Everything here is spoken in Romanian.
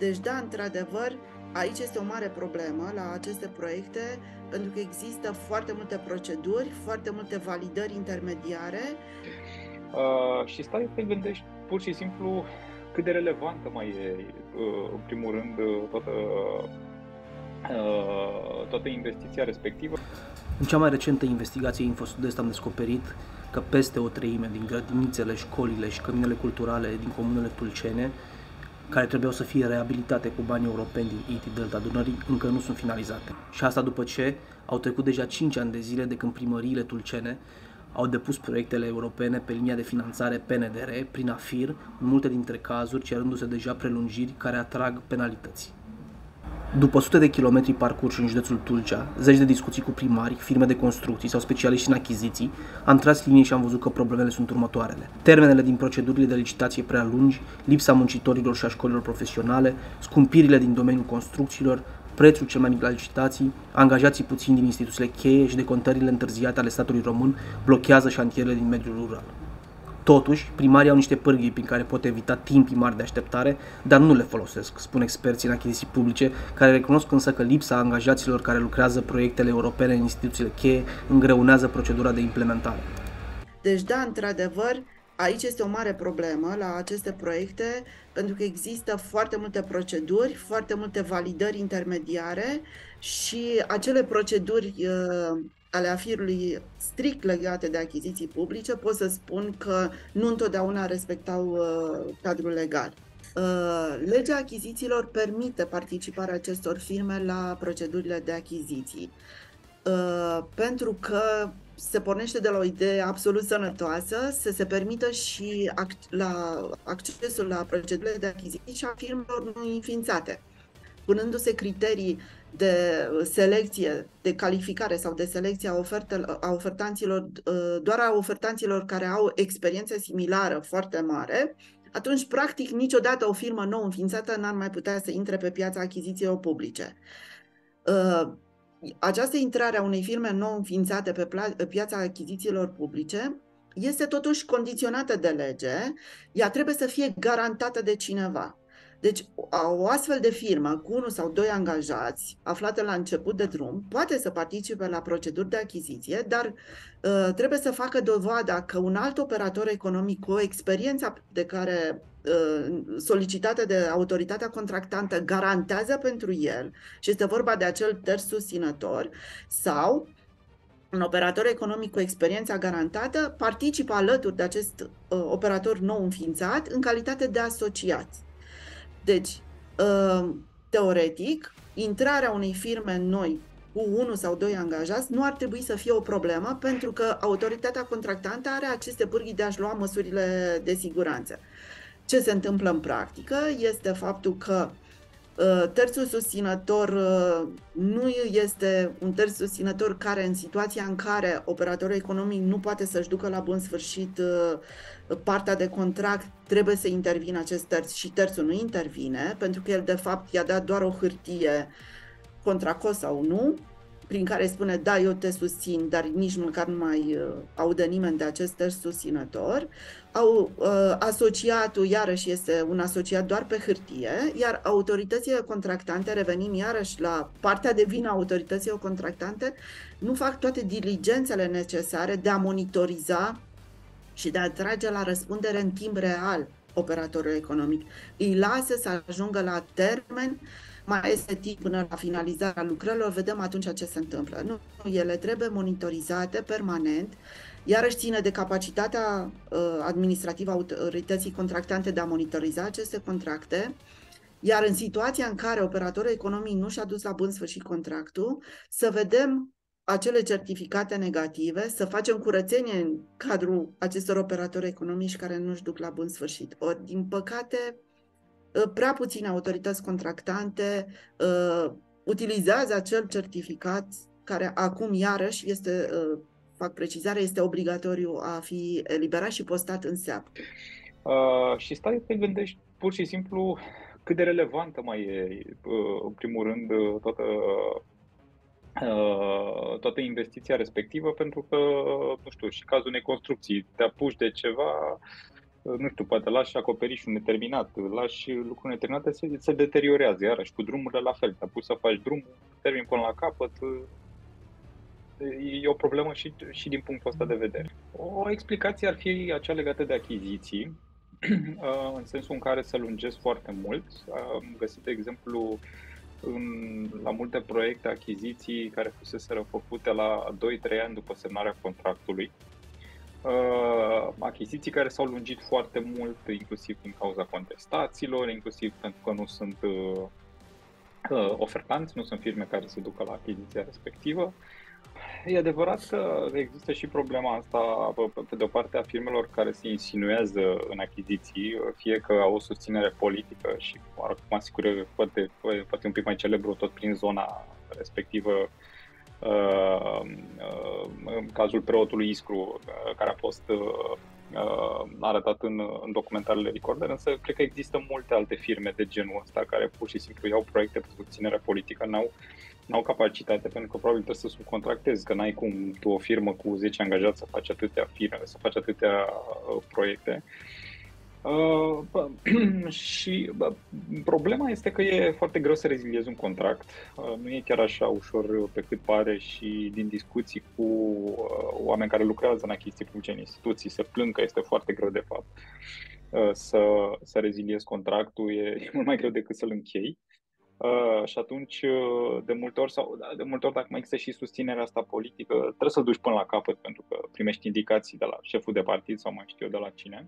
Deci, da, într-adevăr, aici este o mare problemă la aceste proiecte, pentru că există foarte multe proceduri, foarte multe validări intermediare. Și stai să te gândești pur și simplu cât de relevantă mai e, în primul rând, toată investiția respectivă. În cea mai recentă investigație Infostudest am descoperit că peste o treime din grădinițele, școlile și căminele culturale din comunele tulcene, care trebuiau să fie reabilitate cu bani europeni din IT Delta Dunării, încă nu sunt finalizate. Și asta după ce au trecut deja 5 ani de zile de când primăriile tulcene au depus proiectele europene pe linia de finanțare PNDR prin AFIR, în multe dintre cazuri cerându-se deja prelungiri care atrag penalități. După sute de kilometri parcurși în județul Tulcea, zeci de discuții cu primari, firme de construcții sau specialiști în achiziții, am tras linie și am văzut că problemele sunt următoarele. Termenele din procedurile de licitație prea lungi, lipsa muncitorilor și a școlilor profesionale, scumpirile din domeniul construcțiilor, prețul cel mai mic la licitații, angajații puțini din instituțiile cheie și decontările întârziate ale statului român blochează șantierele din mediul rural. Totuși, primarii au niște pârghii prin care pot evita timpii mari de așteptare, dar nu le folosesc, spun experții în achiziții publice, care recunosc însă că lipsa angajaților care lucrează proiectele europene în instituțiile cheie îngreunează procedura de implementare. Deci, da, într-adevăr, aici este o mare problemă la aceste proiecte, pentru că există foarte multe proceduri, foarte multe validări intermediare și acele proceduri ale AFIR-ului strict legate de achiziții publice, pot să spun că nu întotdeauna respectau cadrul legal. Legea achizițiilor permite participarea acestor firme la procedurile de achiziții, pentru că se pornește de la o idee absolut sănătoasă, să se permită și accesul la procedurile de achiziții și a firmelor nou înființate, punându-se criterii de selecție, de calificare sau de selecție a ofertanților, doar a ofertanților care au experiență similară foarte mare, atunci, practic, niciodată o firmă nou înființată n-ar mai putea să intre pe piața achizițiilor publice. Această intrare a unei firme nou înființate pe piața achizițiilor publice este totuși condiționată de lege, ea trebuie să fie garantată de cineva. Deci, o astfel de firmă cu 1 sau 2 angajați, aflată la început de drum, poate să participe la proceduri de achiziție, dar trebuie să facă dovada că un alt operator economic cu o experiență de care solicitată de autoritatea contractantă garantează pentru el, și este vorba de acel terț susținător, sau un operator economic cu experiența garantată participă alături de acest operator nou înființat în calitate de asociați. Deci, teoretic, intrarea unei firme noi cu 1 sau 2 angajați nu ar trebui să fie o problemă, pentru că autoritatea contractantă are aceste pârghii de a-și lua măsurile de siguranță. Ce se întâmplă în practică este faptul că terțul susținător nu este un terț susținător care, în situația în care operatorul economic nu poate să-și ducă la bun sfârșit partea de contract, trebuie să intervină acest terț și terțul nu intervine, pentru că el de fapt i-a dat doar o hârtie contra cost sau nu, prin care spune, da, eu te susțin, dar nici măcar nu mai aude nimeni de acest terț susținător. Asociatul, iarăși, este un asociat doar pe hârtie, iar autoritățile contractante, revenim iarăși la partea de vină a autorităților contractante, nu fac toate diligențele necesare de a monitoriza și de a trage la răspundere în timp real operatorul economic. Îi lasă să ajungă la termen, mai este timp până la finalizarea lucrărilor, vedem atunci ce se întâmplă. Nu, ele trebuie monitorizate permanent, iarăși ține de capacitatea administrativă a autorității contractante de a monitoriza aceste contracte, iar în situația în care operatorul economic nu și-a dus la bun sfârșit contractul, să vedem acele certificate negative, să facem curățenie în cadrul acestor operatori economici care nu-și duc la bun sfârșit. Ori, din păcate, prea puține autorități contractante utilizează acel certificat care acum, iarăși, este, fac precizare, este obligatoriu a fi eliberat și postat în SEAP. Și stai să te gândești pur și simplu cât de relevantă mai e, în primul rând, toată investiția respectivă, pentru că, nu știu, și cazul unei construcții, te apuci de ceva, nu știu, poate lași acoperișul neterminat, lași lucruri neterminate, se deteriorează, iarăși cu drumurile la fel, te-a pus să faci drumul, termin până la capăt, e o problemă și din punctul ăsta de vedere. O explicație ar fi acea legată de achiziții, în sensul în care se lungesc foarte mult. Am găsit, de exemplu, la multe proiecte achiziții care fuseseră făcute la 2-3 ani după semnarea contractului. Achiziții care s-au lungit foarte mult, inclusiv din cauza contestațiilor, inclusiv pentru că nu sunt ofertanți, nu sunt firme care se ducă la achiziția respectivă. E adevărat că există și problema asta, pe de o parte, a firmelor care se insinuează în achiziții, fie că au o susținere politică și, cum asigură, poate un pic mai celebru tot prin zona respectivă, în cazul preotului Iskru, care a fost arătat în documentarele Recorder, însă cred că există multe alte firme de genul ăsta care pur și simplu iau proiecte pe susținere politică, n-au capacitate, pentru că probabil trebuie să subcontractezi, că n-ai cum tu, o firmă cu 10 angajați, să faci atâtea proiecte. Și problema este că e foarte greu să reziliezi un contract. Nu e chiar așa ușor pe cât pare și din discuții cu oameni care lucrează în achiziții publice în instituții se plâng că este foarte greu de fapt să reziliezi contractul, e mult mai greu decât să-l închei. Și atunci, de multe ori, dacă mai există și susținerea asta politică, trebuie să-l duci până la capăt, pentru că primești indicații de la șeful de partid sau mai știu eu de la cine.